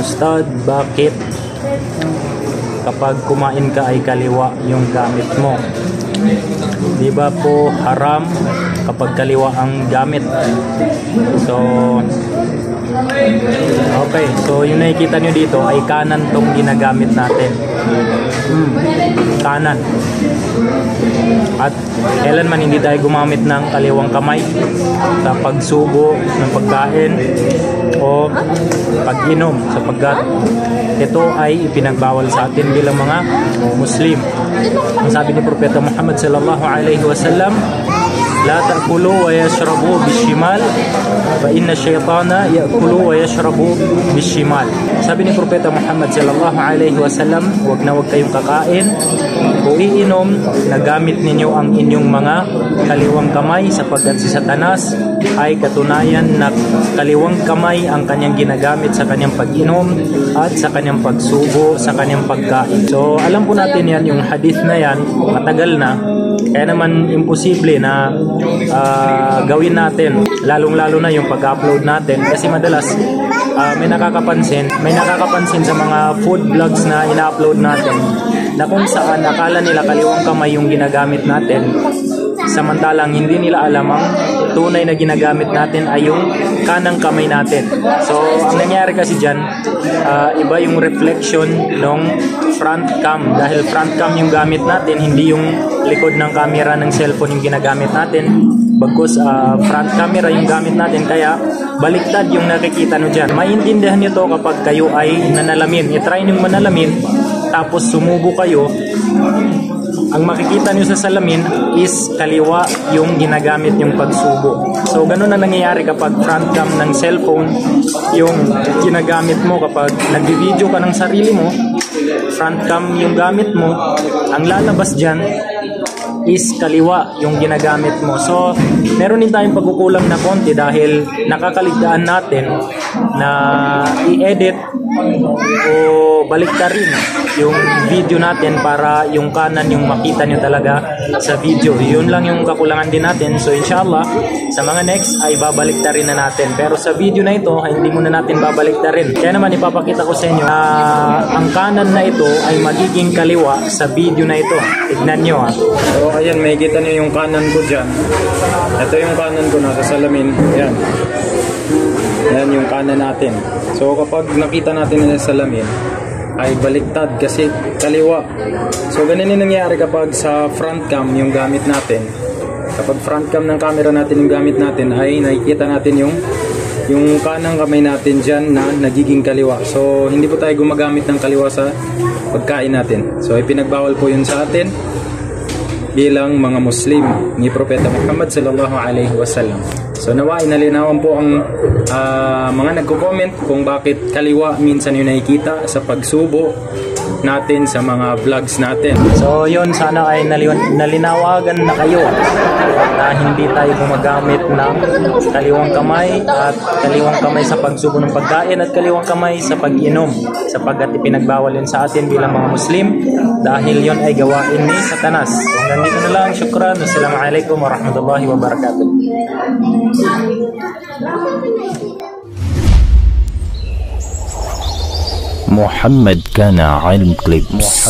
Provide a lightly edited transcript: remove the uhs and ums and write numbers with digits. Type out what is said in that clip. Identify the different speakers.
Speaker 1: Ustad, bakit kapag kumain ka ay kaliwa yung gamit mo? Di ba po haram kapag kaliwa ang gamit? So, okay. So, yung nakikita nyo dito ay kanan tong ginagamit natin. Kanan. At kailanman hindi tayo gumamit ng kaliwang kamay sa pagsubo ng pagkain o pag-inom, sapagkat ito ay ipinagbawal sa atin bilang mga Muslim. Ang sabi ni Propeta Muhammad sallallahu alaihi wasallam, la ta'kulu wa yashrabu bishimal fa inna syaitana ya'kulu wa yashrabu bishimal. Sabi ni Propeta Muhammad sallallahu alaihi wasallam, wag kayong kakain o iinom na gamit ninyo ang inyong mga kaliwang kamay, sapagkat si Satanas ay katunayan na kaliwang kamay ang kanyang ginagamit sa kanyang pag-inom at sa kanyang pagsubo, sa kanyang pagkain. So alam po natin yan, yung hadith na yan matagal na, kaya naman imposible na gawin natin, lalong-lalo na yung pag-upload natin, kasi madalas may nakakapansin sa mga food vlogs na ina-upload natin na kung saan akala nila kaliwang kamay yung ginagamit natin, samantalang hindi nila alam ang tunay na ginagamit natin ay yung kanang kamay natin. So ang nangyari kasi dyan, iba yung reflection ng front cam, dahil front cam yung gamit natin, hindi yung likod ng camera ng cellphone yung ginagamit natin, bagkus front camera yung gamit natin, kaya baliktad yung nakikita nyo dyan. Maintindihan nyo to kapag kayo ay nanalamin. I-try nyo manalamin, tapos sumubo kayo, ang makikita nyo sa salamin is kaliwa yung ginagamit yung pagsubo. So ganun na nangyayari kapag front cam ng cellphone yung ginagamit mo. Kapag nag-video ka ng sarili mo, front cam yung gamit mo, ang lalabas dyan is kaliwa yung ginagamit mo. So meron din tayong pagkukulang na konti dahil nakakaligtaan natin na i-edit o baliktarin yung video natin para yung kanan yung makita nyo talaga sa video. Yun lang yung kakulangan din natin. So inshallah sa mga next ay babaliktarin na natin, pero sa video na ito ay hindi muna natin babaliktarin. Kaya naman ipapakita ko sa inyo na ang kanan na ito ay magiging kaliwa sa video na ito. Tignan nyo ha. So ayan, may kita nyo yung kanan ko dyan. Ito yung kanan ko nasa salamin. Ayan. Ayan yung kanan natin. So kapag nakita natin na sa salamin ay baliktad kasi kaliwa. So ganun yung nangyayari kapag sa front cam yung gamit natin. Kapag front cam ng camera natin yung gamit natin ay nakikita natin yung kanang kamay natin dyan na nagiging kaliwa. So hindi po tayo gumagamit ng kaliwa sa pagkain natin. So ipinagbawal po yun sa atin bilang mga Muslim ni Propeta Muhammad sallallahu alaihi wasallam. So nawa inalinawan po ang mga nagko-comment kung bakit kaliwa minsan yung nakikita sa pagsubo natin sa mga vlogs natin. So yun, sana ay nalinawagan na kayo na hindi tayo gumagamit ng kaliwang kamay at kaliwang kamay sa pagsubo ng pagkain at kaliwang kamay sa pag-inom, sapagkat ipinagbawal yun sa atin bilang mga Muslim dahil yun ay gawain ni Satanas. So hanggang dito na lang, syukran. Assalamualaikum warahmatullahi wabarakatuh.
Speaker 2: محمد كان علم كليبس.